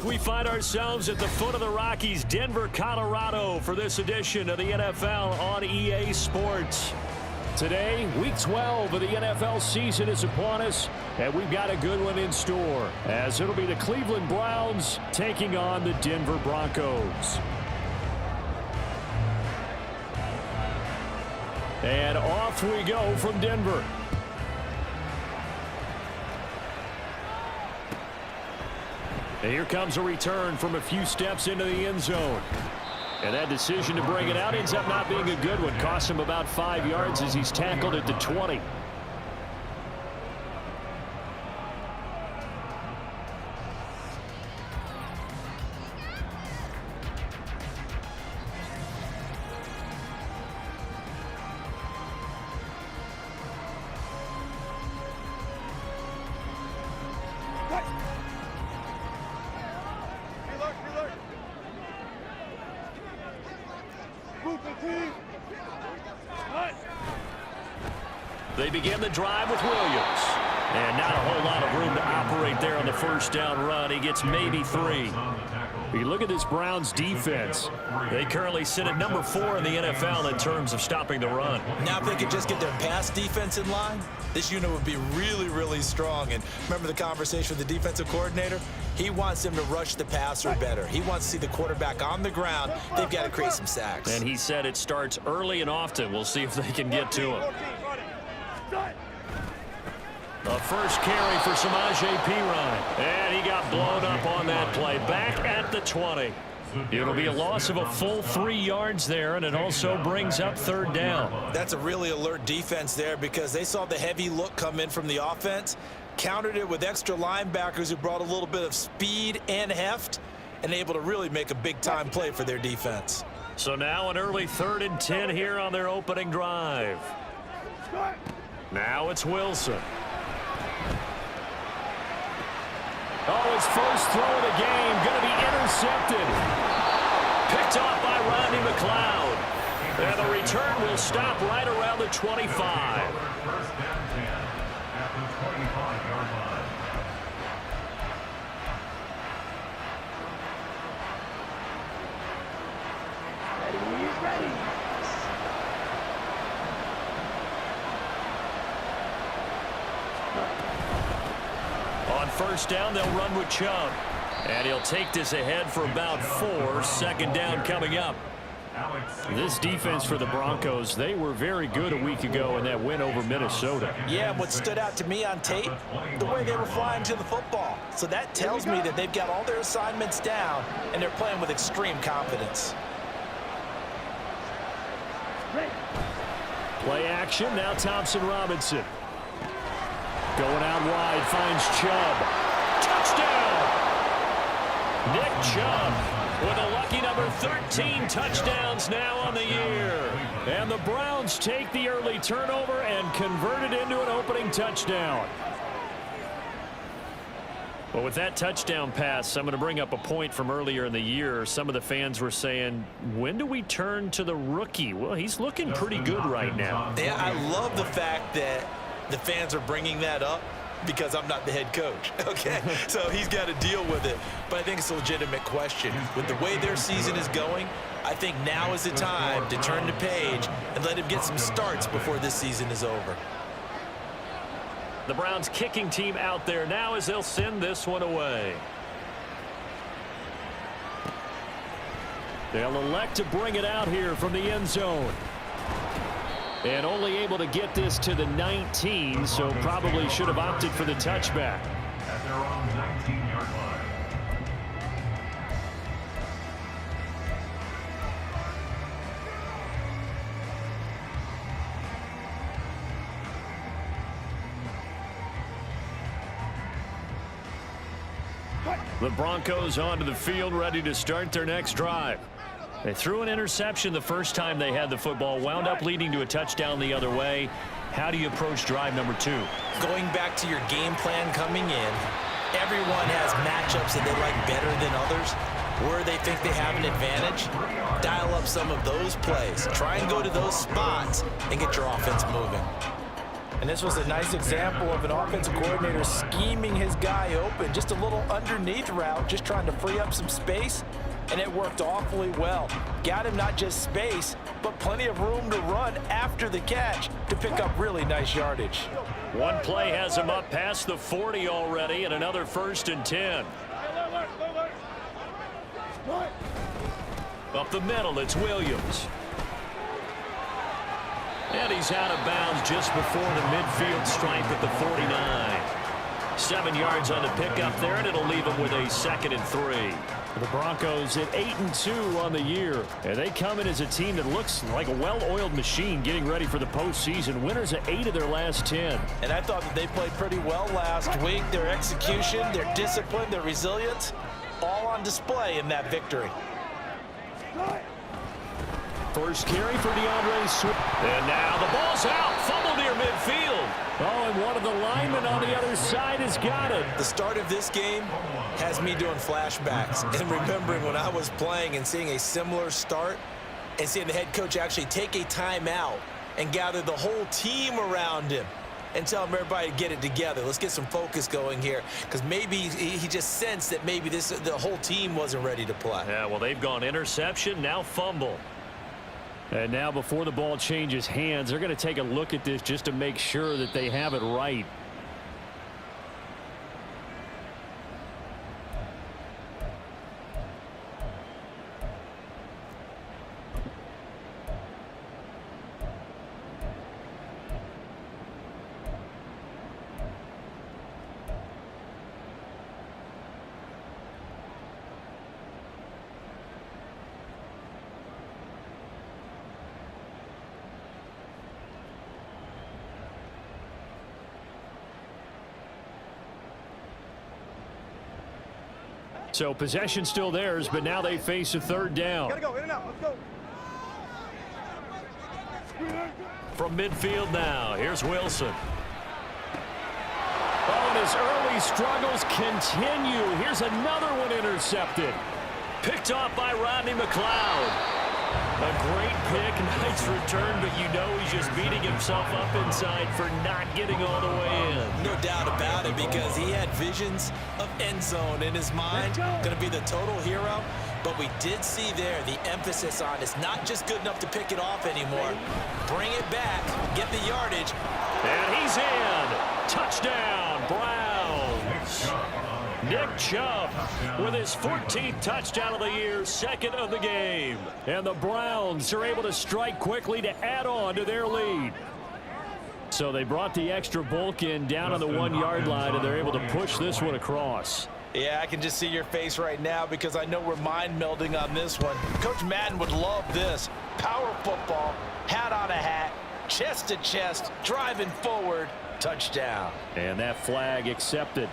We find ourselves at the foot of the Rockies, Denver, Colorado, for this edition of the NFL on EA Sports. Today, Week 12 of the NFL season is upon us, and we've got a good one in store, as it'll be the Cleveland Browns taking on the Denver Broncos. And off we go from Denver. And here comes a return from a few steps into the end zone. And that decision to bring it out ends up not being a good one. Costs him about 5 yards as he's tackled at the 20. They begin the drive with Williams. And not a whole lot of room to operate there on the first down run. He gets maybe 3. You look at this Browns defense. They currently sit at number 4 in the NFL in terms of stopping the run. Now if they could just get their pass defense in line, this unit would be really, really strong. And remember the conversation with the defensive coordinator? He wants them to rush the passer better. He wants to see the quarterback on the ground. They've got to create some sacks. And he said it starts early and often. We'll see if they can get to him. The first carry for Samaje Perine. And he got blown up on that play. Back at the 20. It'll be a loss of a full 3 yards there, and it also brings up third down. That's a really alert defense there because they saw the heavy look come in from the offense, countered it with extra linebackers who brought a little bit of speed and heft, and able to really make a big-time play for their defense. So now an early 3rd and 10 here on their opening drive. Now it's Wilson. Oh, his first throw of the game going to be intercepted. Picked off by Rodney McLeod. And the return will stop right around the 25. First down 10 at the 25-yard line. Ready. On first down, they'll run with Chubb. And he'll take this ahead for about 4. Second down coming up. This defense for the Broncos, they were very good a week ago in that win over Minnesota. Yeah, and what stood out to me on tape, the way they were flying to the football. So that tells me that they've got all their assignments down, and they're playing with extreme confidence. Play action, now Thompson Robinson. Going out wide, finds Chubb. Touchdown! Nick Chubb with a lucky number 13 touchdowns now on the year. And the Browns take the early turnover and convert it into an opening touchdown. Well, with that touchdown pass, I'm going to bring up a point from earlier in the year. Some of the fans were saying, when do we turn to the rookie? Well, he's looking pretty good right now. Yeah, I love the fact that the fans are bringing that up because I'm not the head coach, okay? So he's got to deal with it. But I think it's a legitimate question. With the way their season is going, I think now is the time to turn the page and let him get some starts before this season is over. The Browns kicking team out there now as they'll send this one away. They'll elect to bring it out here from the end zone. And only able to get this to the 19, so probably should have opted for the touchback. At their own 19-yard line. The Broncos onto the field, ready to start their next drive. They threw an interception the first time they had the football, wound up leading to a touchdown the other way. How do you approach drive number 2? Going back to your game plan coming in, everyone has matchups that they like better than others. Where they think they have an advantage, dial up some of those plays. Try and go to those spots and get your offense moving. And this was a nice example of an offensive coordinator scheming his guy open. Just a little underneath route, just trying to free up some space, and it worked awfully well. Got him not just space, but plenty of room to run after the catch to pick up really nice yardage. One play has him up past the 40 already, and another 1st and 10. Up the middle, it's Williams. And he's out of bounds just before the midfield stripe at the 49. 7 yards on the pickup there, and it'll leave him with a 2nd and 3. The Broncos at 8-2 on the year, and they come in as a team that looks like a well-oiled machine getting ready for the postseason. Winners at 8 of their last 10. And I thought that they played pretty well last week. Their execution, their discipline, their resilience, all on display in that victory. First carry for DeAndre Swift. And now the ball's out. Fumble near midfield. Oh, and one of the linemen on the other side has got it. The start of this game has me doing flashbacks and remembering when I was playing and seeing a similar start and seeing the head coach actually take a timeout and gather the whole team around him and tell him everybody to get it together. Let's get some focus going here, because maybe he just sensed that maybe the whole team wasn't ready to play. Yeah, well, they've gone interception, now fumble. And now before the ball changes hands, they're going to take a look at this just to make sure that they have it right. So possession still theirs, but now they face a 3rd down. Gotta go, in and out, let's go. From midfield now, here's Wilson. Oh, and his early struggles continue. Here's another one intercepted. Picked off by Rodney McLeod. A great pick, nice return, but you know he's just beating himself up inside for not getting all the way in. No doubt about it, because he had visions of end zone in his mind. Going to be the total hero. But we did see there the emphasis on it's not just good enough to pick it off anymore. Bring it back, get the yardage. And he's in. Touchdown, Browns. Nick Chubb with his 14th touchdown of the year, 2nd of the game. And the Browns are able to strike quickly to add on to their lead. So they brought the extra bulk in down on the 1-yard line, and they're able to push this one across. Yeah, I can just see your face right now, because I know we're mind melding on this one. Coach Madden would love this. Power football, hat on a hat, chest to chest, driving forward, touchdown. And that flag accepted.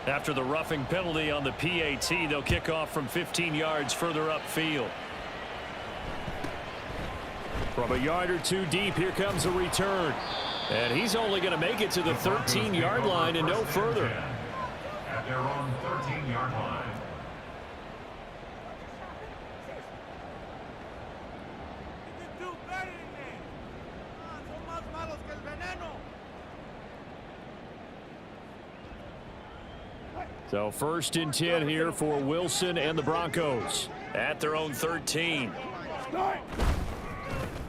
After the roughing penalty on the PAT, they'll kick off from 15 yards further upfield. From a yard or two deep, here comes a return. And he's only going to make it to the 13-yard line and no further. At their own 13-yard line. So 1st and 10 here for Wilson and the Broncos at their own 13.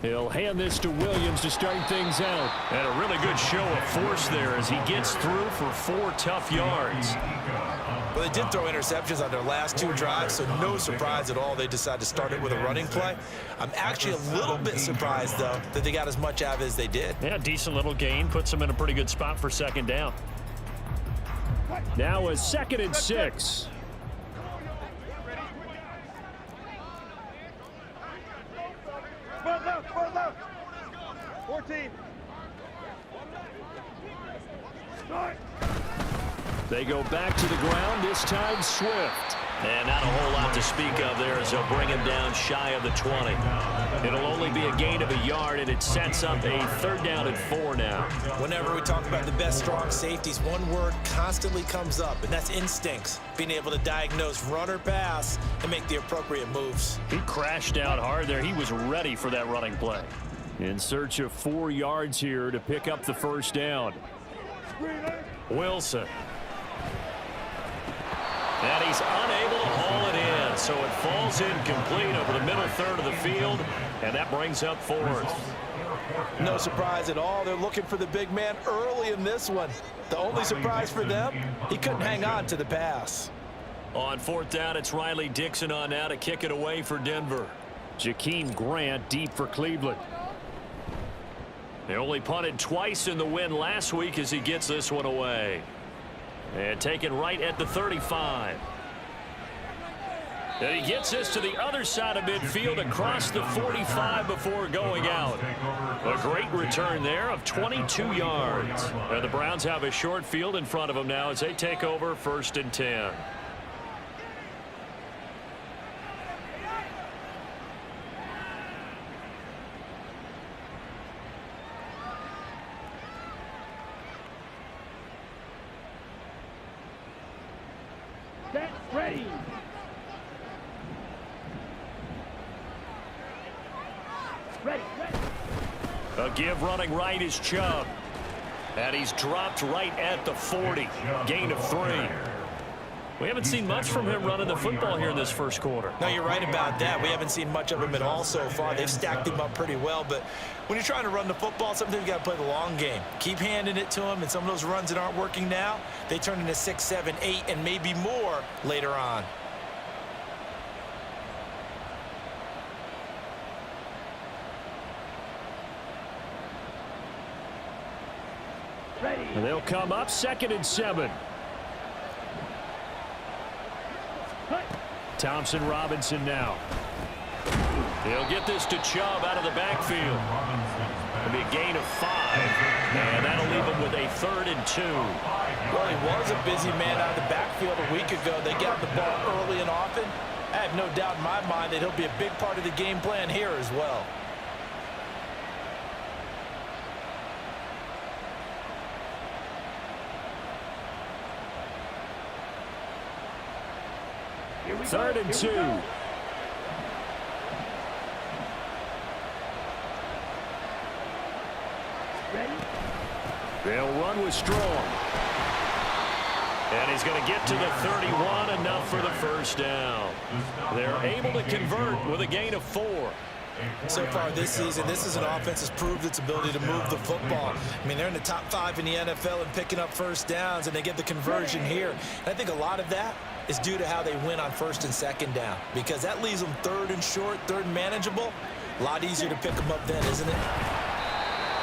He'll hand this to Williams to start things out. And a really good show of force there as he gets through for 4 tough yards. Well, they did throw interceptions on their last 2 drives, so no surprise at all they decided to start it with a running play. I'm actually a little bit surprised, though, that they got as much out of it as they did. Yeah, decent little gain. Puts them in a pretty good spot for 2nd down. Now a 2nd and 6. Fourth left. 14. They go back to the ground, this time Swift. And not a whole lot to speak of there as they'll bring him down shy of the 20. It'll only be a gain of a yard, and it sets up a 3rd down and 4 now. Whenever we talk about the best strong safeties, one word constantly comes up, and that's instincts. Being able to diagnose run or pass and make the appropriate moves. He crashed out hard there. He was ready for that running play. In search of 4 yards here to pick up the 1st down. Wilson. And he's unable to haul it in, so it falls incomplete over the middle 3rd of the field, and that brings up 4th. No surprise at all. They're looking for the big man early in this one. The only surprise for them, he couldn't hang on to the pass. On 4th down, it's Riley Dixon on now to kick it away for Denver. Jakeem Grant deep for Cleveland. They only punted twice in the win last week as he gets this one away. And taken right at the 35. And he gets this to the other side of midfield across the 45 before going out. A great return there of 22 yards. And the Browns have a short field in front of them now as they take over 1st and 10. Ready. Ready. A give running right is Chubb. And he's dropped right at the 40. Gain of 3. We haven't seen much from him running the football here in this 1st quarter. No, you're right about that. We haven't seen much of him at all so far. They've stacked him up pretty well, but when you're trying to run the football, sometimes you got to play the long game. Keep handing it to him, and some of those runs that aren't working now, they turn into 6, 7, 8, and maybe more later on. And they'll come up 2nd and 7. Thompson Robinson now. He'll get this to Chubb out of the backfield. It'll be a gain of 5. And that'll leave him with a 3rd and 2. Well, he was a busy man out of the backfield a week ago. They got the ball early and often. I have no doubt in my mind that he'll be a big part of the game plan here as well. Third and 2. They'll run with Strong. And he's going to get to the 31, enough for the 1st down. They're able to convert with a gain of 4. So far this season, this is an offense that's proved its ability to move the football. I mean, they're in the top 5 in the NFL in picking up 1st downs, and they get the conversion here. And I think a lot of that is due to how they win on 1st and 2nd down, because that leaves them 3rd and short, 3rd and manageable. A lot easier to pick them up then, isn't it?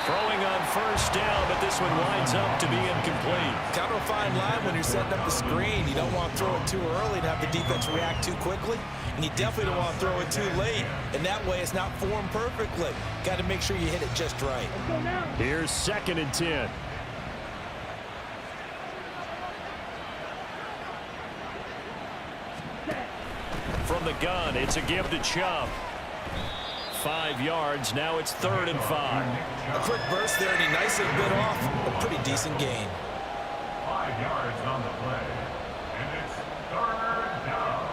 Throwing on 1st down, but this one winds up to be incomplete. Kind of a fine line when you're setting up the screen. You don't want to throw it too early and have the defense react too quickly. And you definitely don't want to throw it too late. And that way it's not formed perfectly. Got to make sure you hit it just right. Here's 2nd and 10. From the gun, it's a give to Chubb. 5 yards. Now it's 3rd and 5. A quick burst there, and he nicely bit off a pretty decent gain. 5 yards on the play. And it's 3rd down.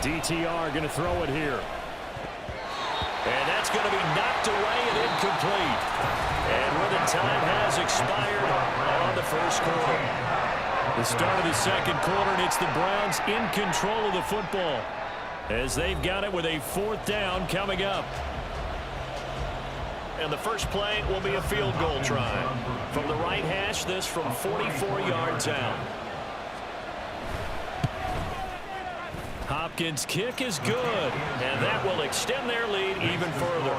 DTR going to throw it here. And that's going to be knocked away and incomplete. And when the time has expired on the 1st quarter. The start of the 2nd quarter, and it's the Browns in control of the football as they've got it with a 4th down coming up. And the first play will be a field goal try. From the right hash, this from 44 yards out. Hopkins' kick is good, and that will extend their lead even further.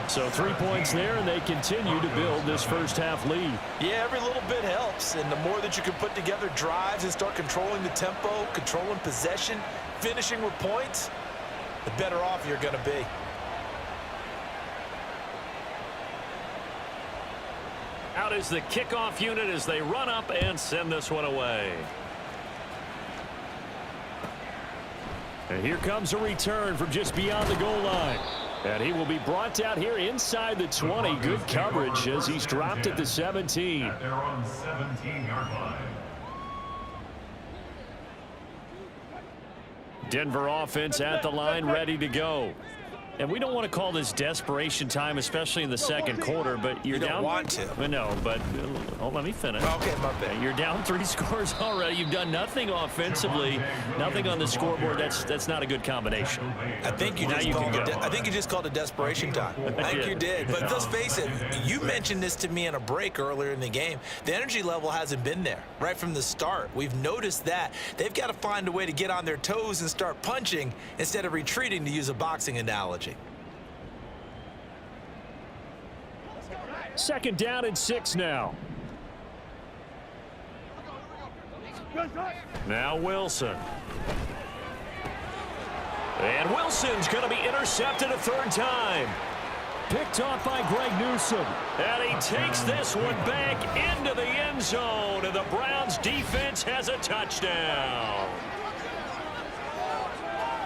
So 3 points there, and they continue to build this first half lead. Yeah, every little bit helps, and the more that you can put together drives and start controlling the tempo, controlling possession, finishing with points, the better off you're going to be. Out is the kickoff unit as they run up and send this one away. And here comes a return from just beyond the goal line. And he will be brought down here inside the 20. Good coverage as he's dropped at the 17. At their own 17-yard line. Denver offense at the line, ready to go. And we don't want to call this desperation time, especially in the second quarter, but you're You don't down. want to. No, but let me finish. Okay, my bad. You're down 3 scores already. You've done nothing offensively, nothing on the scoreboard. That's not a good combination. I think you just called it desperation time. I think you did. But let's face it, you mentioned this to me in a break earlier in the game. The energy level hasn't been there right from the start. We've noticed that. They've got to find a way to get on their toes and start punching instead of retreating, to use a boxing analogy. Second down and 6 now. Now Wilson. And Wilson's going to be intercepted a third time. Picked off by Greg Newsome. And he takes this one back into the end zone. And the Browns defense has a touchdown.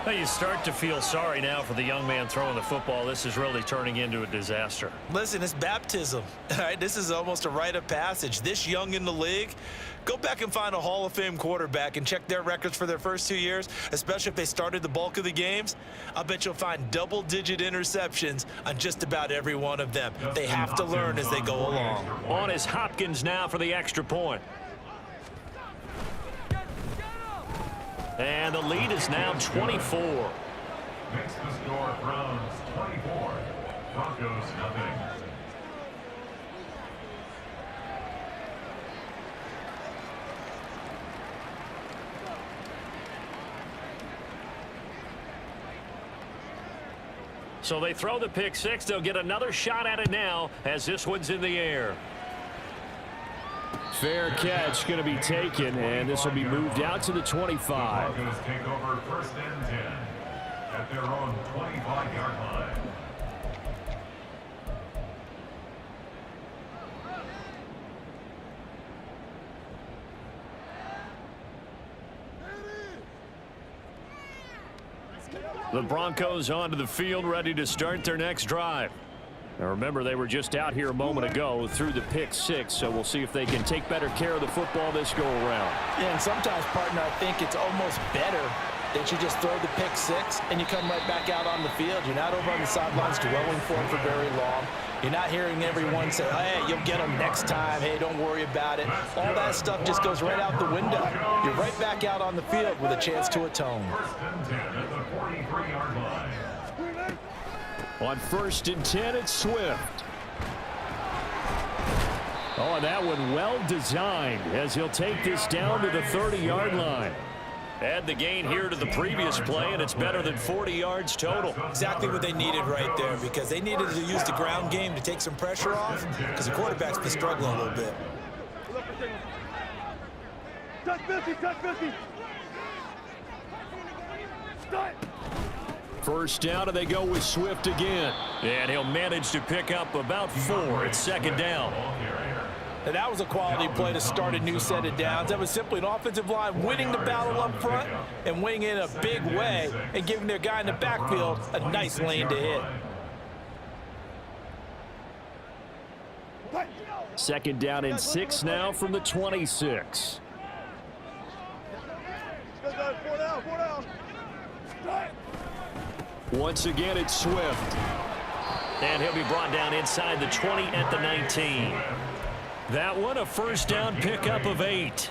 You start to feel sorry now for the young man throwing the football. This is really turning into a disaster. Listen, it's baptism. All right, this is almost a rite of passage. This young in the league, go back and find a Hall of Fame quarterback and check their records for their first 2 years, especially if they started the bulk of the games. I bet you'll find double-digit interceptions on just about every one of them. They have to learn as they go along. On is Hopkins now for the extra point. And the lead is now 24. Makes the score Browns 24, Broncos nothing. So they throw the pick six. They'll get another shot at it now as this one's in the air. Fair catch going to be taken, and this will be moved out to the 25. The Broncos take over first and 10 at their own 25-yard line. The Broncos onto the field, ready to start their next drive. Now remember, they were just out here a moment ago through the pick six, so we'll see if they can take better care of the football this go around. Yeah, and sometimes, partner, I think it's almost better that you just throw the pick six and you come right back out on the field. You're not over on the sidelines dwelling for it for very long. You're not hearing everyone say, hey, you'll get them next time. Hey, don't worry about it. All that stuff just goes right out the window. You're right back out on the field with a chance to atone. First and 10 at the 43-yard line. On first and 10, it's Swift. Oh, and that one well designed as he'll take this down to the 30-yard line. Add the gain here to the previous play, and it's better than 40 yards total. Exactly what they needed right there, because they needed to use the ground game to take some pressure off, because the quarterback's been struggling a little bit. Touch 50, touch 50. Start. First down, and they go with Swift again. And he'll manage to pick up about 4. It's second down. And that was a quality play to start a new set of downs. That was simply an offensive line winning the battle up front and winning it in a big way and giving their guy in the backfield a nice lane to hit. Second down and 6 now from the 26. Once again, it's Swift. And he'll be brought down inside the 20 at the 19. That one, a first down pickup of 8.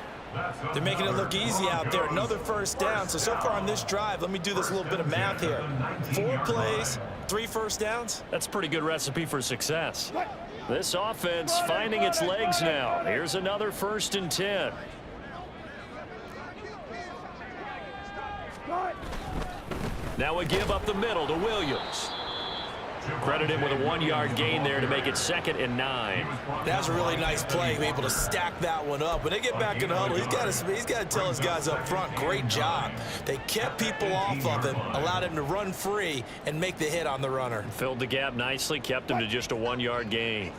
They're making it look easy out there. Another first down. So far on this drive, let me do this little bit of math here. 4 plays, 3 first downs. That's a pretty good recipe for success. This offense finding its legs now. Here's another first and 10. Now a give up the middle to Williams. Credit him with a 1-yard gain there to make it 2nd and 9. That was a really nice play, able to stack that one up. When they get back in the huddle, he's got to tell his guys up front, great job. They kept people off of him, allowed him to run free and make the hit on the runner. Filled the gap nicely, kept him to just a 1-yard gain.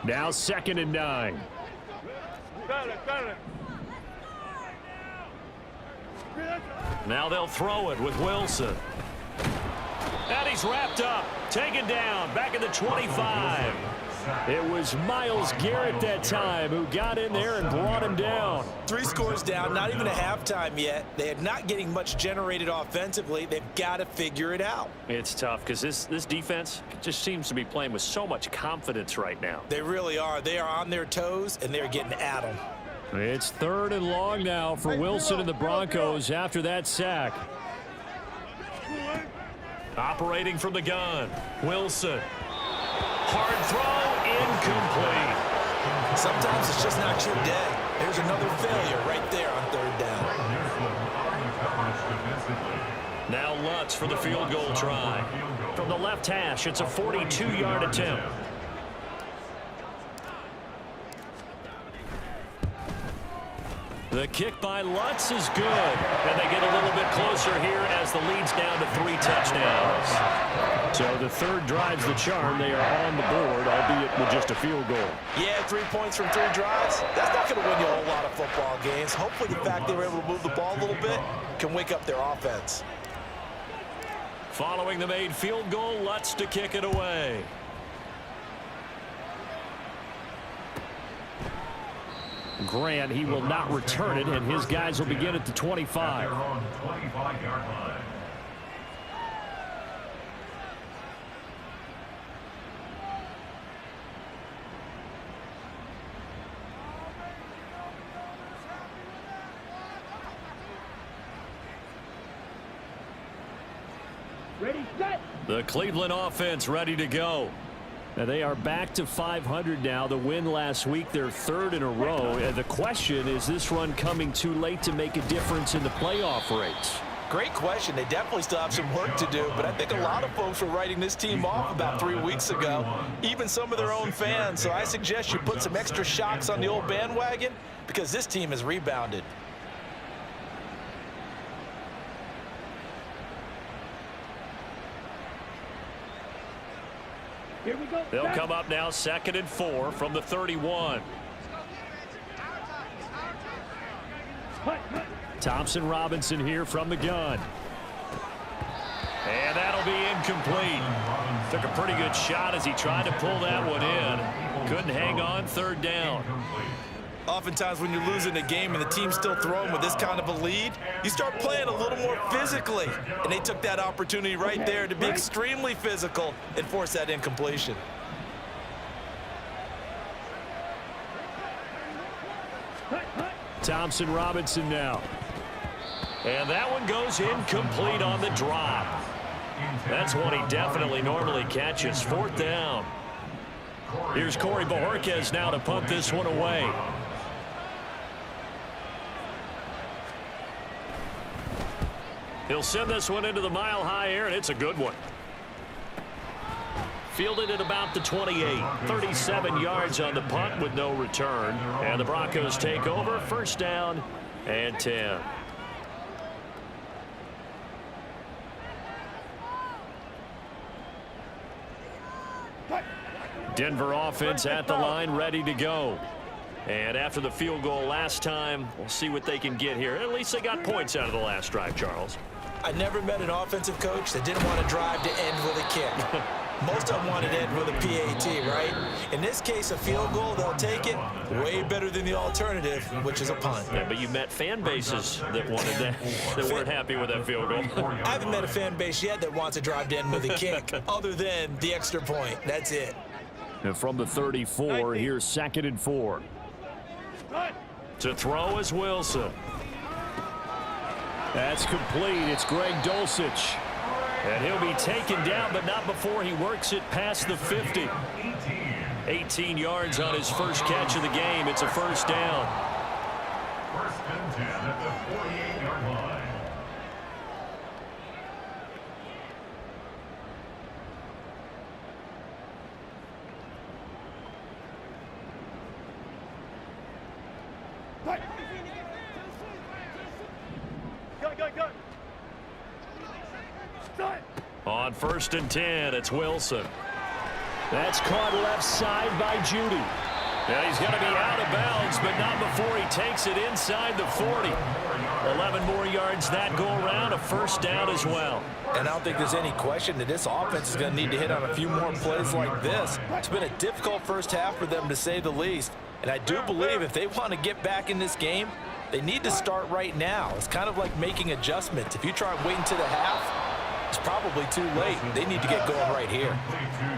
Now 2nd and 9. Now they'll throw it with Wilson. And he's wrapped up, taken down, back at the 25. It was Myles Garrett that time who got in there and brought him down. 3 scores down, not even a halftime yet. They are not getting much generated offensively. They've got to figure it out. It's tough because this defense just seems to be playing with so much confidence right now. They really are. They are on their toes, and they're getting at them. It's 3rd and long now for Wilson and the Broncos after that sack. Operating from the gun, Wilson. Hard throw, incomplete. Sometimes it's just not your day. There's another failure right there on 3rd down. Now Lutz for the field goal try. From the left hash, it's a 42-yard attempt. The kick by Lutz is good. And they get a little bit closer here as the lead's down to 3 touchdowns. So the 3rd drive's the charm. They are on the board, albeit with just a field goal. Yeah, 3 points from 3 drives. That's not going to win you a whole lot of football games. Hopefully the fact they were able to move the ball a little bit can wake up their offense. Following the made field goal, Lutz to kick it away. Grant, he will not return it, and his guys will begin at the 25. Ready, set. The Cleveland offense ready to go. Now they are back to 500 now. The win last week, their 3rd in a row. And the question is this run coming too late to make a difference in the playoff race? Great question. They definitely still have some work to do, but I think a lot of folks were writing this team off about 3 weeks ago, even some of their own fans. So I suggest you put some extra shocks on the old bandwagon because this team has rebounded. Here we go. They'll come up now 2nd and 4 from the 31. Thompson Robinson here from the gun. And that'll be incomplete. Took a pretty good shot as he tried to pull that one in. Couldn't hang on, 3rd down. Oftentimes when you're losing a game and the team's still throwing with this kind of a lead, you start playing a little more physically. And they took that opportunity right there to be extremely physical and force that incompletion. Thompson Robinson now. And that one goes incomplete on the drop. That's one he definitely normally catches. 4th down. Here's Corey Bojorquez now to punt this one away. He'll send this one into the mile-high air, and it's a good one. Fielded at about the 28. 37 yards on the punt with no return. And the Broncos take over. 1st down and 10. Denver offense at the line, ready to go. And after the field goal last time, we'll see what they can get here. At least they got points out of the last drive, Charles. I never met an offensive coach that didn't want to drive to end with a kick. Most of them wanted to end with a PAT, right? In this case, a field goal, they'll take it. Way better than the alternative, which is a punt. Yeah, but you met fan bases that wanted that, that weren't happy with that field goal. I haven't met a fan base yet that wants to drive to end with a kick, other than the extra point. That's it. And from the 34, here's 2nd and 4. To throw is Wilson. That's complete. It's Greg Dulcich. And he'll be taken down, but not before he works it past the 50. 18 yards on his first catch of the game. It's a 1st down. 1st and 10 at the 48-yard line. On 1st and 10, it's Wilson. That's caught left side by Judy. And he's going to be out of bounds, but not before he takes it inside the 40. 11 more yards that go around, a first down as well. And I don't think there's any question that this offense is going to need to hit on a few more plays like this. It's been a difficult first half for them, to say the least. And I do believe if they want to get back in this game, they need to start right now. It's kind of like making adjustments. If you try and wait until the half, it's probably too late. They need to get going right here.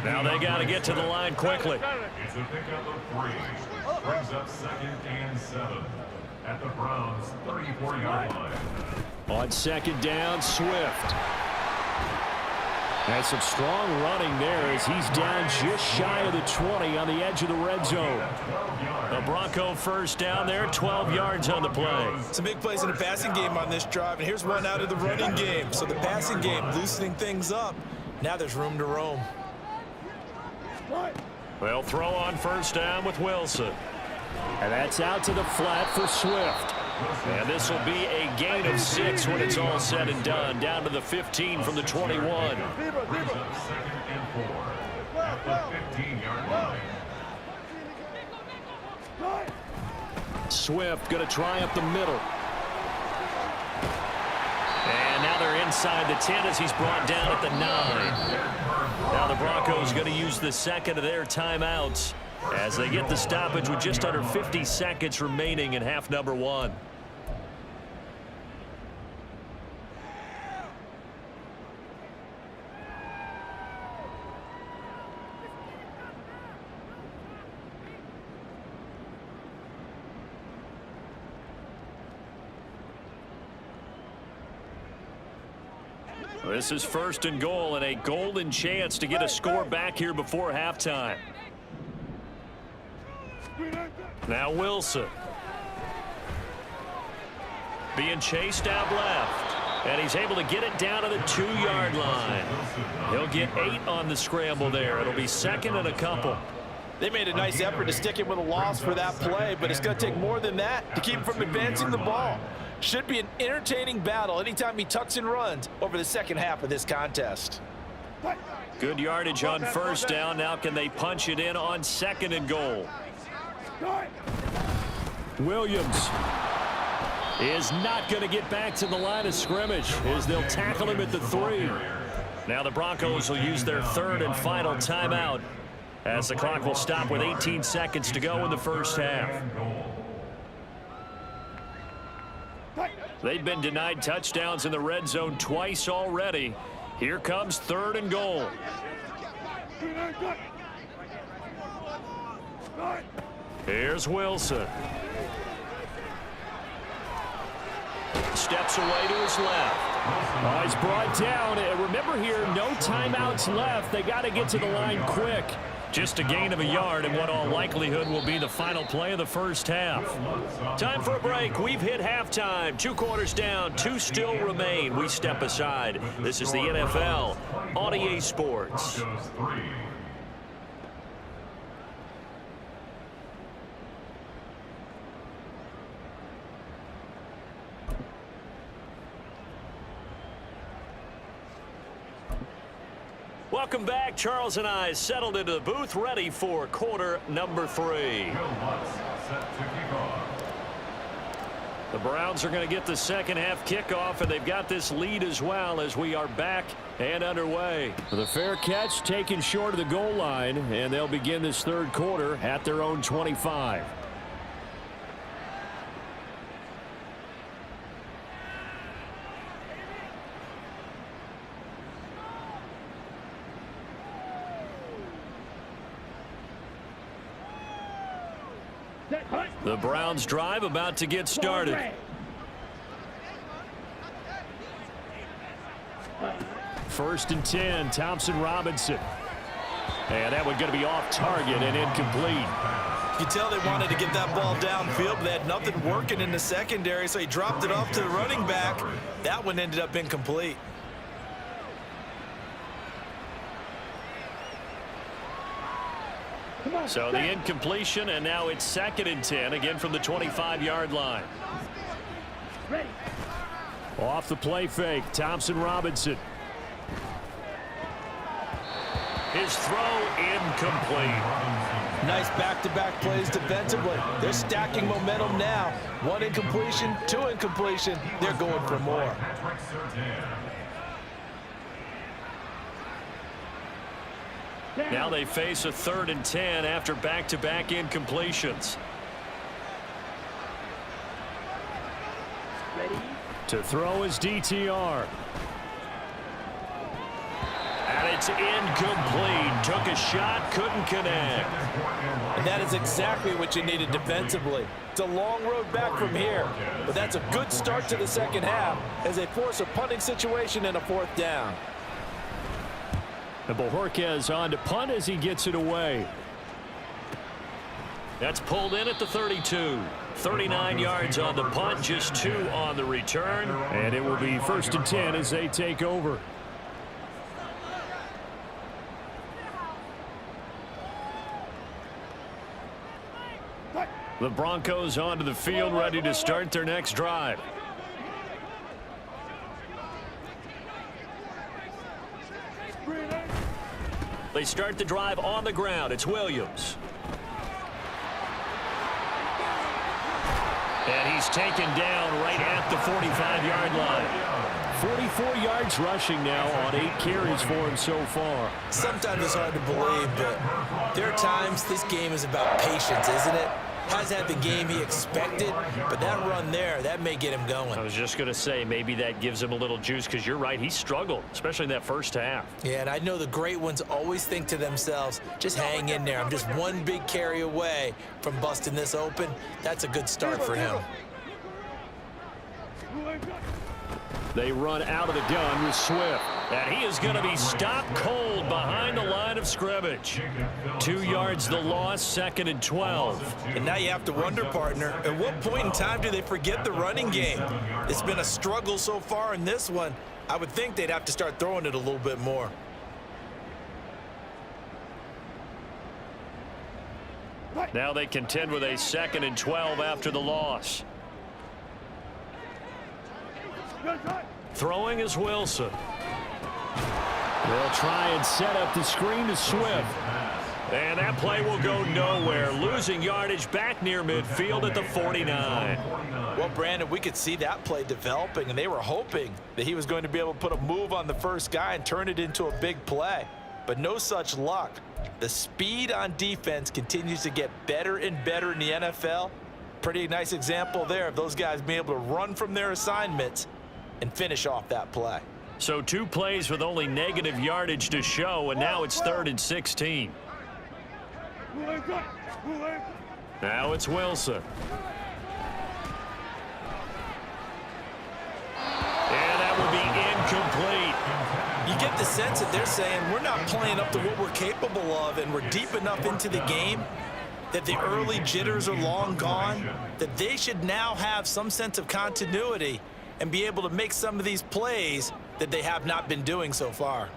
Now they got to get to the line quickly. It's a pickup of 3. Brings up 2nd and 7 at the Browns' 34-yard line. On 2nd down, Swift. That's some strong running there as he's down just shy of the 20 on the edge of the red zone. A Bronco first down there, 12 yards on the play. Some big plays in the passing game on this drive, and here's one out of the running game. So the passing game loosening things up. Now there's room to roam. They'll throw on 1st down with Wilson. And that's out to the flat for Swift. And this will be a gain of 6 when it's all said and done. Down to the 15 from the 21. Brings up 2nd and 4 at the 15-yard line. Swift going to try up the middle. And now they're inside the 10 as he's brought down at the 9. Now the Broncos going to use the second of their timeouts as they get the stoppage with just under 50 seconds remaining in half number 1. This is 1st and goal and a golden chance to get a score back here before halftime. Now Wilson. Being chased out left. And he's able to get it down to the 2-yard line. He'll get 8 on the scramble there. It'll be 2nd and a couple. They made a nice effort to stick it with a loss for that play, but it's going to take more than that to keep him from advancing the ball. Should be an entertaining battle anytime he tucks and runs over the second half of this contest. Good yardage on 1st down. Now can they punch it in on 2nd and goal? Williams is not going to get back to the line of scrimmage as they'll tackle him at the 3. Now the Broncos will use their 3rd and final timeout as the clock will stop with 18 seconds to go in the first half. They've been denied touchdowns in the red zone twice already. Here comes 3rd and goal. Here's Wilson. Steps away to his left. He's brought down. Remember here, no timeouts left. They got to get to the line quick. Just a gain of a yard in what all likelihood will be the final play of the first half. Time for a break. We've hit halftime. 2 quarters down, 2 still remain. We step aside. This is the NFL on EA Sports. Welcome back. Charles and I settled into the booth, ready for quarter number 3. The Browns are going to get the second half kickoff, and they've got this lead as well as we are back and underway. The fair catch taken short of the goal line, and they'll begin this 3rd quarter at their own 25. The Browns drive about to get started. 1st and 10, Thompson Robinson. And that one going to be off target and incomplete. You can tell they wanted to get that ball downfield, but they had nothing working in the secondary, so he dropped it off to the running back. That one ended up incomplete. So the incompletion, and now it's 2nd and 10, again from the 25-yard line. Off the play fake, Thompson Robinson. His throw incomplete. Nice back-to-back plays defensively. They're stacking momentum now. 1 incompletion, 2 incompletion. They're going for more. Now they face a 3rd and 10 after back-to-back incompletions. Ready? To throw is DTR. And it's incomplete. Took a shot, couldn't connect. And that is exactly what you needed defensively. It's a long road back from here, but that's a good start to the second half as they force a punting situation and a 4th down. And Bojorquez on to punt as he gets it away. That's pulled in at the 32. 39 yards on the punt, just 2 on the return. And it will be 1st and 10 as they take over. The Broncos onto the field, ready to start their next drive. They start the drive on the ground. It's Williams. And he's taken down right at the 45-yard line. 44 yards rushing now on 8 carries for him so far. Sometimes it's hard to believe, but there are times this game is about patience, isn't it? Hasn't had the game he expected, but that run there, that may get him going. I was just going to say, maybe that gives him a little juice, because you're right, he struggled, especially in that first half. Yeah, and I know the great ones always think to themselves, just hang in there. I'm just one big carry away from busting this open. That's a good start for him. They run out of the gun with Swift. And he is going to be stopped cold behind the line of scrimmage. 2 yards the loss, 2nd and 12. And now you have to wonder, partner, at what point in time do they forget the running game? It's been a struggle so far in this one. I would think they'd have to start throwing it a little bit more. Now they contend with a 2nd and 12 after the loss. Throwing is Wilson. They'll try and set up the screen to Swift. And that play will go nowhere. Losing yardage back near midfield at the 49. Well, Brandon, we could see that play developing, and they were hoping that he was going to be able to put a move on the first guy and turn it into a big play. But no such luck. The speed on defense continues to get better and better in the NFL. Pretty nice example there of those guys being able to run from their assignments and finish off that play. So 2 plays with only negative yardage to show, and now it's 3rd and 16. Now it's Wilson. And that will be incomplete. You get the sense that they're saying we're not playing up to what we're capable of, and we're deep enough into the game that the early jitters are long gone, that they should now have some sense of continuity and be able to make some of these plays that they have not been doing so far.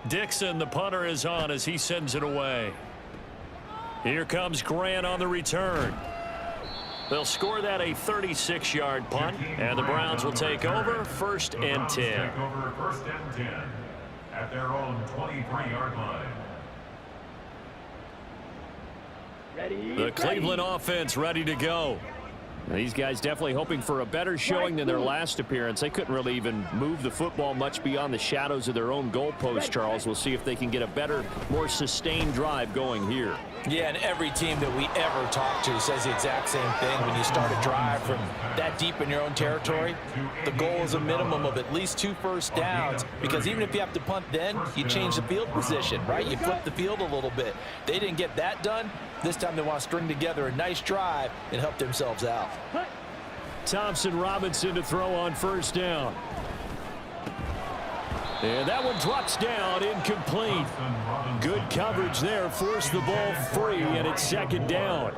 Dixon, the punter, is on as he sends it away. Here comes Grant on the return. They'll score that a 36-yard punt, and the Browns will take over 1st and 10. Take over 1st and 10 at their own 23-yard line. The Cleveland offense ready to go. These guys definitely hoping for a better showing than their last appearance. They couldn't really even move the football much beyond the shadows of their own goalpost, Charles. We'll see if they can get a better, more sustained drive going here. Yeah, and every team that we ever talk to says the exact same thing. When you start a drive from that deep in your own territory, the goal is a minimum of at least 2 first downs, because even if you have to punt then, you change the field position, right? You flip the field a little bit. They didn't get that done. This time they want to string together a nice drive and help themselves out. Thompson Robinson to throw on 1st down. And that one drops down, incomplete. Good coverage there, forced the ball free, and it's 2nd down.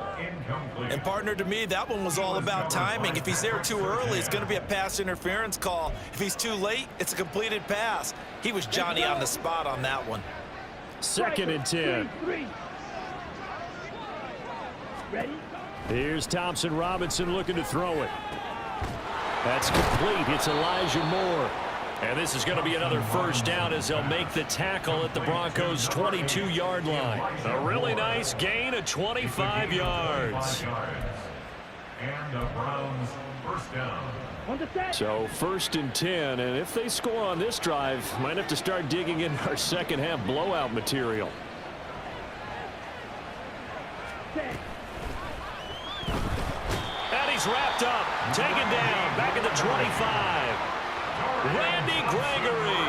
And partner, to me, that one was all about timing. If he's there too early, it's going to be a pass interference call. If he's too late, it's a completed pass. He was Johnny on the spot on that one. 2nd and 10. Ready? Here's Thompson Robinson looking to throw it. That's complete. It's Elijah Moore. And this is going to be another first down as they'll make the tackle at the Broncos' 22-yard line. A really nice gain of 25 yards. And the Browns first down. So 1st and 10, and if they score on this drive, might have to start digging in our second half blowout material. And he's wrapped up, taken down, back at the 25. Randy Gregory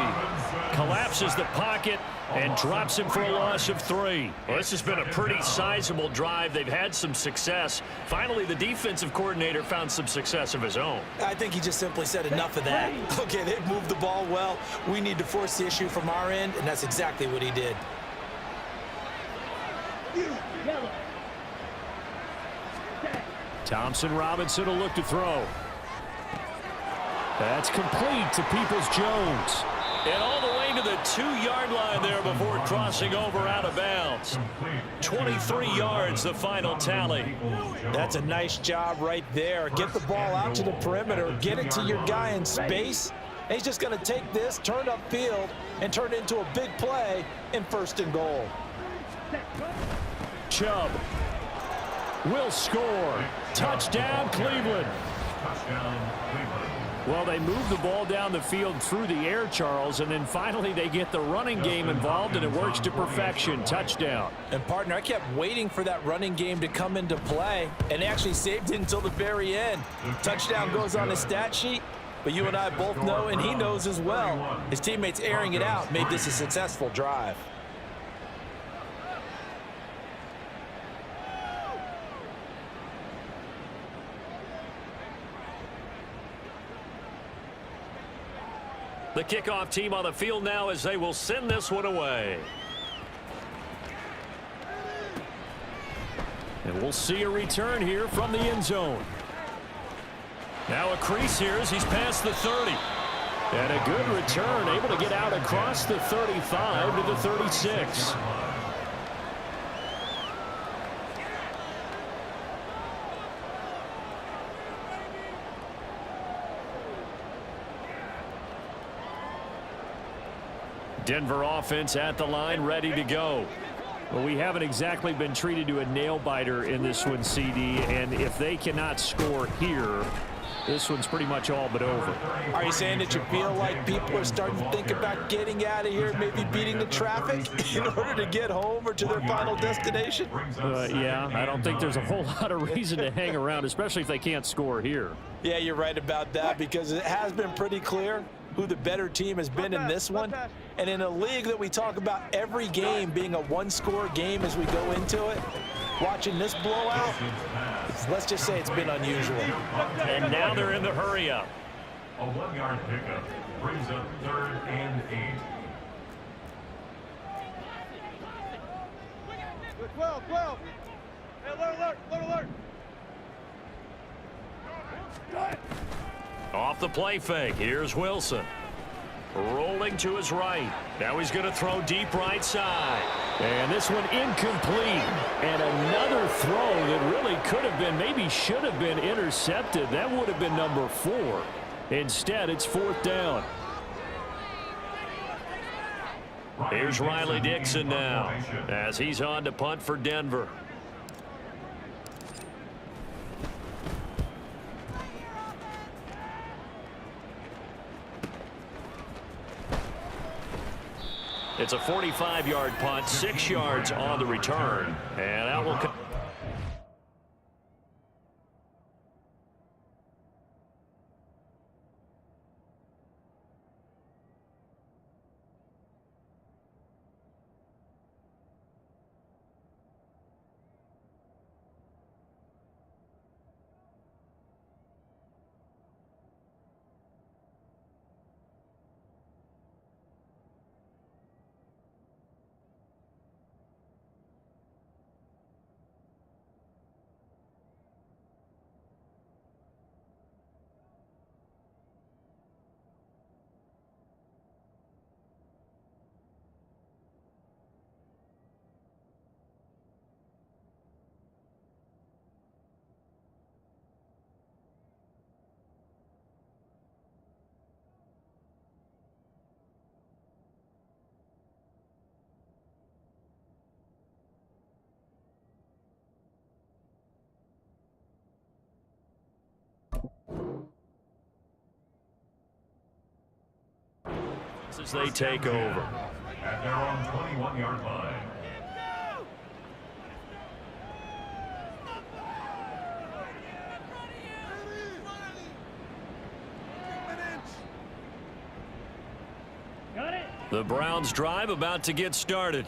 collapses the pocket and drops him for a loss of 3. Well, this has been a pretty sizable drive. They've had some success. Finally, the defensive coordinator found some success of his own. I think he just simply said enough of that. Okay, they've moved the ball well. We need to force the issue from our end, and that's exactly what he did. Thompson Robinson will look to throw. That's complete to Peoples-Jones. And all the way to the 2-yard line there before crossing over out of bounds. 23 yards, the final tally. That's a nice job right there. Get the ball out to the perimeter. Get it to your guy in space. And he's just going to take this, turn upfield, and turn it into a big play in 1st and goal. Chubb will score. Touchdown, Cleveland. Touchdown, Cleveland. Well, they move the ball down the field through the air, Charles, and then finally they get the running game involved, and it works to perfection. Touchdown. And, partner, I kept waiting for that running game to come into play, and they actually saved it until the very end. Touchdown goes on his stat sheet, but you and I both know, and he knows as well, his teammates airing it out made this a successful drive. The kickoff team on the field now as they will send this one away. And we'll see a return here from the end zone. Now a crease here as he's past the 30. And a good return, able to get out across the 35 to the 36. Denver offense at the line, ready to go. Well, we haven't exactly been treated to a nail-biter in this one, CD, and if they cannot score here, this one's pretty much all but over. Are you saying that you feel like people are starting to think about getting out of here, maybe beating the traffic in order to get home or to their final destination? Yeah, I don't think there's a whole lot of reason to hang around, especially if they can't score here. Yeah, you're right about that, because it has been pretty clear who the better team has been in this one. And in a league that we talk about every game being a one-score game as we go into it, watching this blowout, let's just say it's been unusual. And now they're in the hurry-up. A 1-yard pickup brings up 3rd and 8. 12. Hey, alert. Off the play fake, here's Wilson. Rolling to his right. Now he's going to throw deep right side. And this one incomplete. And another throw that really could have been, maybe should have been intercepted. That would have been number 4. Instead, it's 4th down. Here's Riley Dixon now as he's on to punt for Denver. It's a 45-yard punt, 6 yards on the return, and that will come. as they take over. At their own 21-yard line. The Browns drive about to get started.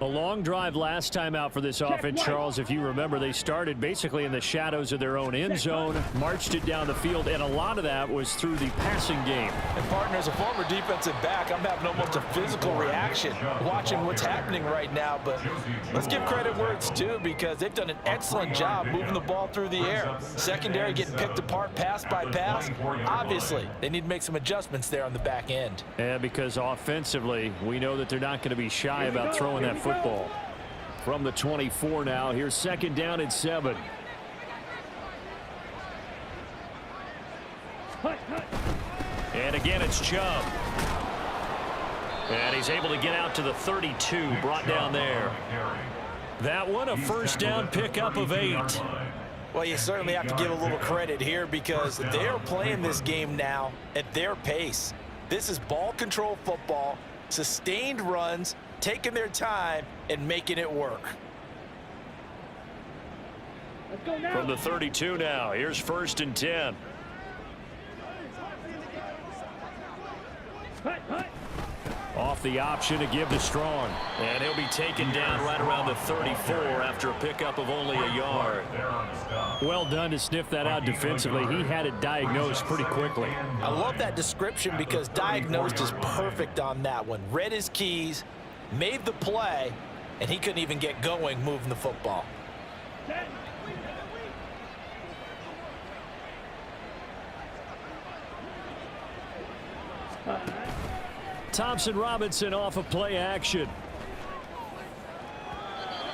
A long drive last time out for this offense, Charles. If you remember, they started basically in the shadows of their own end zone, marched it down the field, and a lot of that was through the passing game. And partner, as a former defensive back, I'm having almost a physical reaction watching what's happening right now. But let's give credit where it's due, because they've done an excellent job moving the ball through the air. Secondary getting picked apart pass by pass. Obviously, they need to make some adjustments there on the back end. Yeah, because offensively, we know that they're not going to be shy about throwing that football. From the 24 now, here's second down and 7. And again, it's Chubb. And he's able to get out to the 32, brought down there. That one, a first down pickup of 8. Well, you certainly have to give a little credit here, because they're playing this game now at their pace. This is ball control football, sustained runs, taking their time and making it work. From the 32 now, here's first and 10. Off the option to give to Strong. And he'll be taken down right around the 34 after a pickup of only a yard. Well done to sniff that out defensively. He had it diagnosed pretty quickly. I love that description, because diagnosed is perfect on that one. Read his keys, made the play, and he couldn't even get going moving the football. Thompson Robinson off of play action.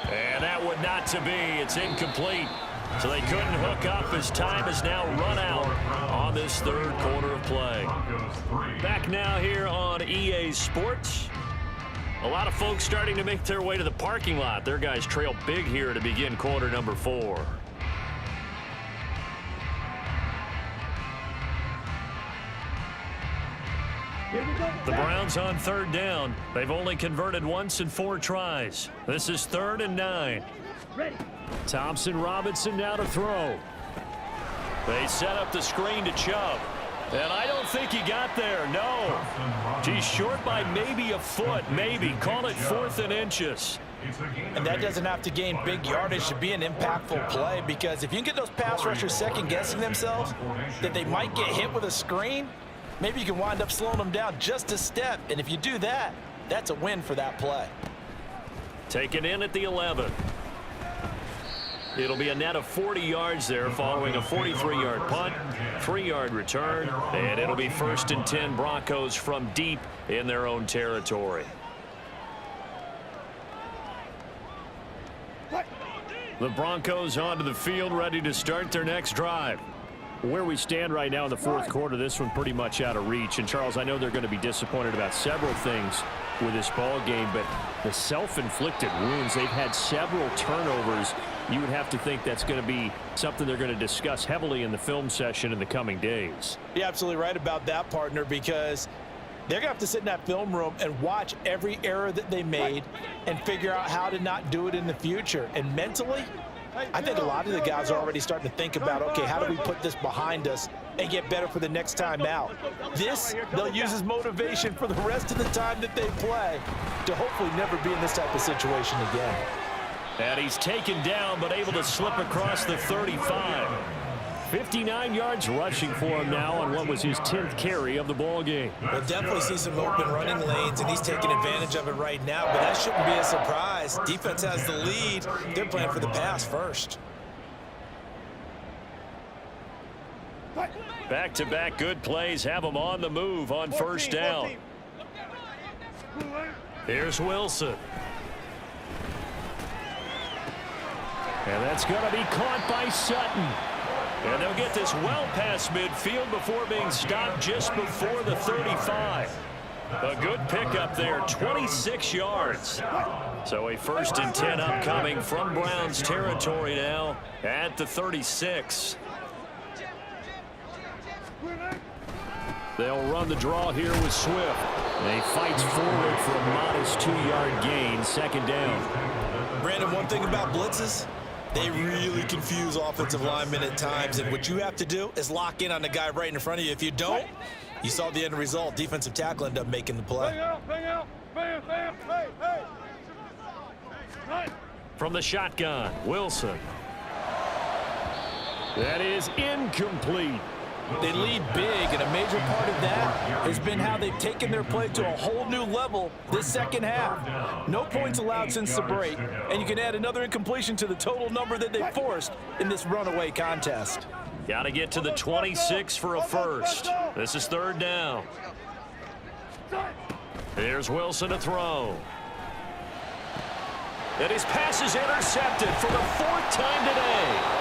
And that would not to be. It's incomplete. So they couldn't hook up as time has now run out on this third quarter of play. Back now here on EA Sports. A lot of folks starting to make their way to the parking lot. Their guys trail big here to begin quarter number 4. The Browns on third down. They've only converted once in 4 tries. This is 3rd and 9. Thompson Robinson now to throw. They set up the screen to Chubb. And I don't think he got there. No. He's short by maybe a foot. Maybe. Call it 4th and inches. And that doesn't have to gain big yardage to be an impactful play, because if you can get those pass rushers second-guessing themselves that they might get hit with a screen, maybe you can wind up slowing them down just a step. And if you do that, that's a win for that play. Taken in at the 11. It'll be a net of 40 yards there following a 43-yard punt, 3-yard return, and it'll be 1st and 10 Broncos from deep in their own territory. The Broncos onto the field, ready to start their next drive. Where we stand right now in the 4th quarter, this one pretty much out of reach. And, Charles, I know they're going to be disappointed about several things with this ball game, but the self-inflicted wounds, they've had several turnovers. You would have to think that's going to be something they're going to discuss heavily in the film session in the coming days. You're absolutely right about that, partner, because they're going to have to sit in that film room and watch every error that they made and figure out how to not do it in the future. And mentally, I think a lot of the guys are already starting to think about, okay, how do we put this behind us and get better for the next time out? This, they'll use as motivation for the rest of the time that they play to hopefully never be in this type of situation again. And he's taken down, but able to slip across the 35. 59 yards rushing for him now on what was his 10th carry of the ball game. We'll definitely see some open running lanes, and he's taking advantage of it right now, but that shouldn't be a surprise. Defense has the lead. They're playing for the pass first. Back-to-back good plays have them on the move on first down. Here's Wilson. And that's going to be caught by Sutton. And they'll get this well past midfield before being stopped just before the 35. A good pickup there, 26 yards. So a 1st and 10 upcoming from Browns territory now at the 36. They'll run the draw here with Swift. And he fights forward for a modest 2-yard gain, second down. Brandon, one thing about blitzes, they really confuse offensive linemen at times, and what you have to do is lock in on the guy right in front of you. If you don't, you saw the end result. Defensive tackle ended up making the play. Bang out, bam, bam, hey, hey. From the shotgun, Wilson. That is incomplete. They lead big, and a major part of that has been how they've taken their play to a whole new level this second half. No points allowed since the break, and you can add another incompletion to the total number that they forced in this runaway contest. Got to get to the 26 for a first. This is third down. Here's Wilson to throw. And his pass is intercepted for the 4th time today.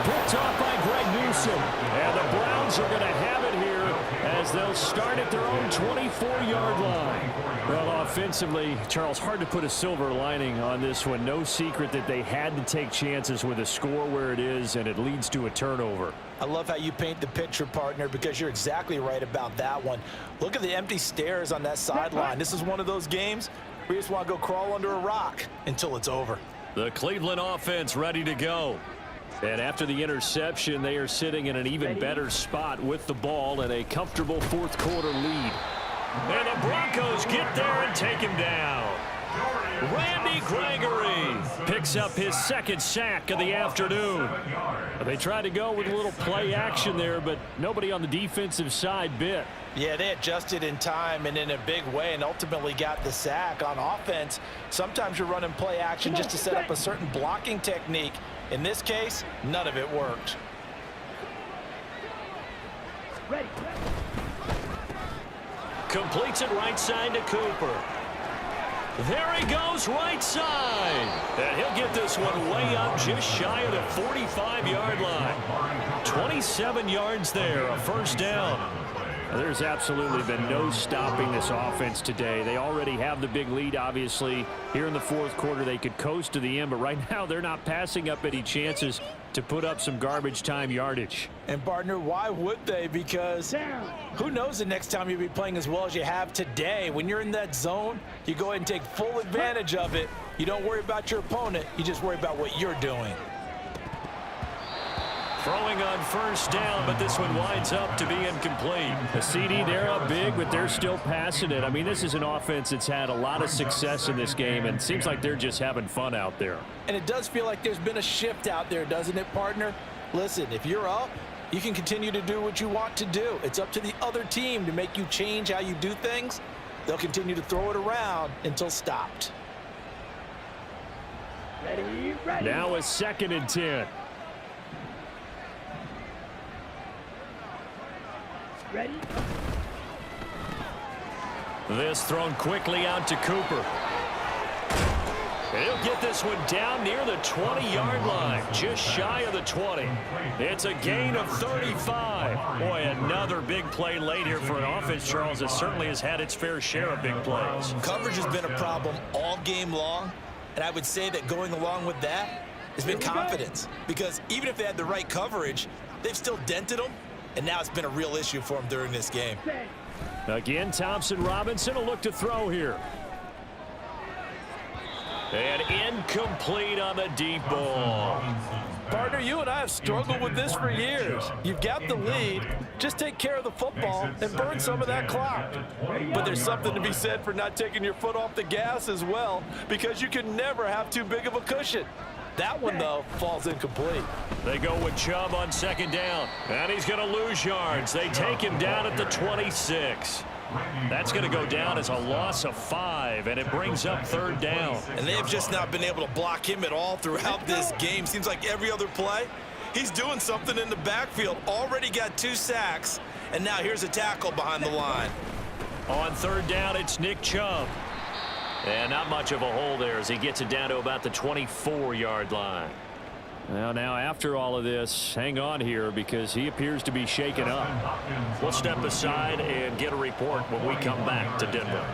Picked off by Greg Newsom. And the Browns are going to have it here as they'll start at their own 24-yard line. Well, offensively, Charles, hard to put a silver lining on this one. No secret that they had to take chances with a score where it is, and it leads to a turnover. I love how you paint the picture, partner, because you're exactly right about that one. Look at the empty stairs on that sideline. This is one of those games where you just want to go crawl under a rock until it's over. The Cleveland offense ready to go. And after the interception, they are sitting in an even better spot with the ball and a comfortable 4th quarter lead. And the Broncos get there and take him down. Randy Gregory picks up his 2nd sack of the afternoon. They tried to go with a little play action there, but nobody on the defensive side bit. Yeah, they adjusted in time and in a big way and ultimately got the sack. On offense, sometimes you're running play action just to set up a certain blocking technique. In this case, none of it worked. Ready. Completes it right side to Cooper. There he goes right side. And he'll get this one way up just shy of the 45-yard line. 27 yards there, a first down. There's absolutely been no stopping this offense today. They already have the big lead, obviously. Here in the 4th quarter, they could coast to the end, but right now they're not passing up any chances to put up some garbage time yardage. And, partner, why would they? Because who knows the next time you'll be playing as well as you have today. When you're in that zone, you go ahead and take full advantage of it. You don't worry about your opponent. You just worry about what you're doing. Throwing on first down, but this one winds up to be incomplete. The CD, they're up big, but they're still passing it. I mean, this is an offense that's had a lot of success in this game, and it seems like they're just having fun out there. And it does feel like there's been a shift out there, doesn't it, partner? Listen, if you're up, you can continue to do what you want to do. It's up to the other team to make you change how you do things. They'll continue to throw it around until stopped. Ready. Now a 2nd and 10. Ready. This thrown quickly out to Cooper. He'll get this one down near the 20-yard line, just shy of the 20. It's a gain of 35. Boy, another big play late here for an offense, Charles, that certainly has had its fair share of big plays. Coverage has been a problem all game long, and I would say that going along with that has been confidence. Because even if they had the right coverage, they've still dented them, and now it's been a real issue for them during this game. Again, Thompson Robinson will look to throw here. And incomplete on the deep ball. Partner, you and I have struggled with this for years. You've got the lead. Just take care of the football and burn some of that clock. But there's something to be said for not taking your foot off the gas as well, because you can never have too big of a cushion. That one, though, falls incomplete. They go with Chubb on 2nd down. And he's going to lose yards. They take him down at the 26. That's going to go down as a loss of 5, and it brings up 3rd down. And they have just not been able to block him at all throughout this game. Seems like every other play, he's doing something in the backfield. Already got 2 sacks, and now here's a tackle behind the line. On 3rd down, it's Nick Chubb. And not much of a hole there as he gets it down to about the 24-yard line. Well, now after all of this, hang on here because he appears to be shaken up. We'll step aside and get a report when we come back to Denver.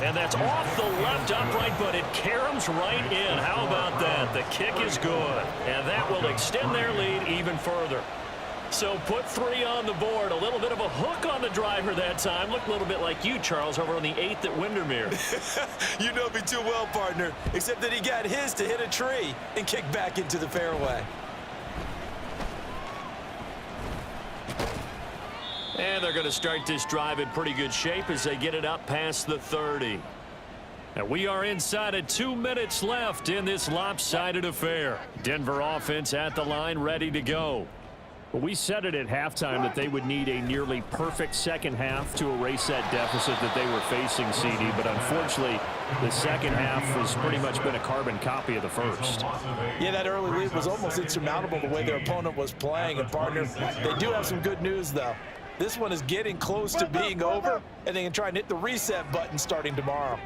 And that's off the left upright, but it caroms right in. How about that? The kick is good, and that will extend their lead even further. So put 3 on the board. A little bit of a hook on the driver that time. Looked a little bit like you, Charles, over on the 8th at Windermere. You know me too well, partner, except that he got his to hit a tree and kick back into the fairway. And they're going to start this drive in pretty good shape as they get it up past the 30. And we are inside of 2 minutes left in this lopsided affair. Denver offense at the line, ready to go. Well, we said it at halftime that they would need a nearly perfect second half to erase that deficit that they were facing, CD. But unfortunately, the second half has pretty much been a carbon copy of the first. Yeah, that early lead was almost insurmountable the way their opponent was playing. And, partner, they do have some good news, though. This one is getting close to being over, and they can try and hit the reset button starting tomorrow.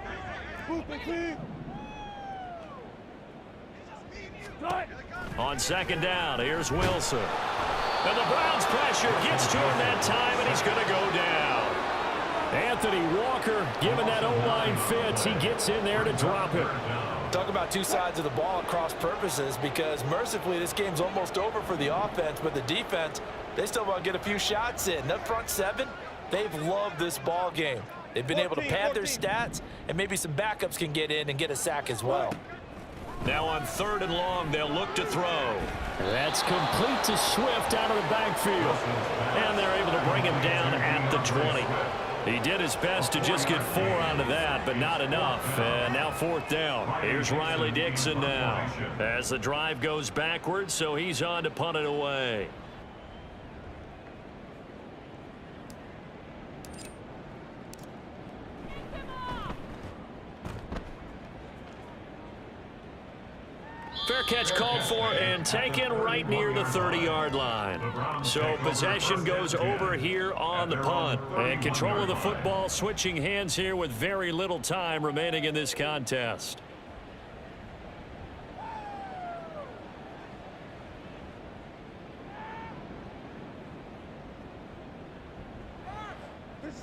On second down, here's Wilson. And the Browns' pressure gets to him that time, and he's going to go down. Anthony Walker, given that O-line fits, he gets in there to drop it. Talk about two sides of the ball at cross purposes, because mercifully this game's almost over for the offense, but the defense, they still want to get a few shots in. That front seven, they've loved this ball game. They've been able to pad their stats, and maybe some backups can get in and get a sack as well. Now on 3rd and long, they'll look to throw. That's complete to Swift out of the backfield. And they're able to bring him down at the 20. He did his best to just get 4 onto that, but not enough. And now 4th down. Here's Riley Dixon now as the drive goes backwards, so he's on to punt it away. Fair catch called for and taken right near the 30-yard line. So possession goes over here on the punt. And control of the football switching hands here with very little time remaining in this contest.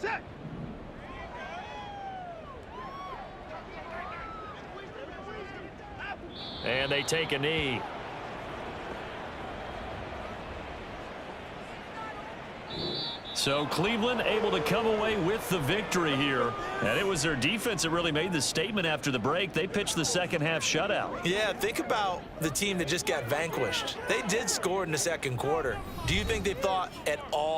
Set. And they take a knee. So Cleveland able to come away with the victory here. And it was their defense that really made the statement after the break. They pitched the second half shutout. Yeah, think about the team that just got vanquished. They did score in the second quarter. Do you think they thought at all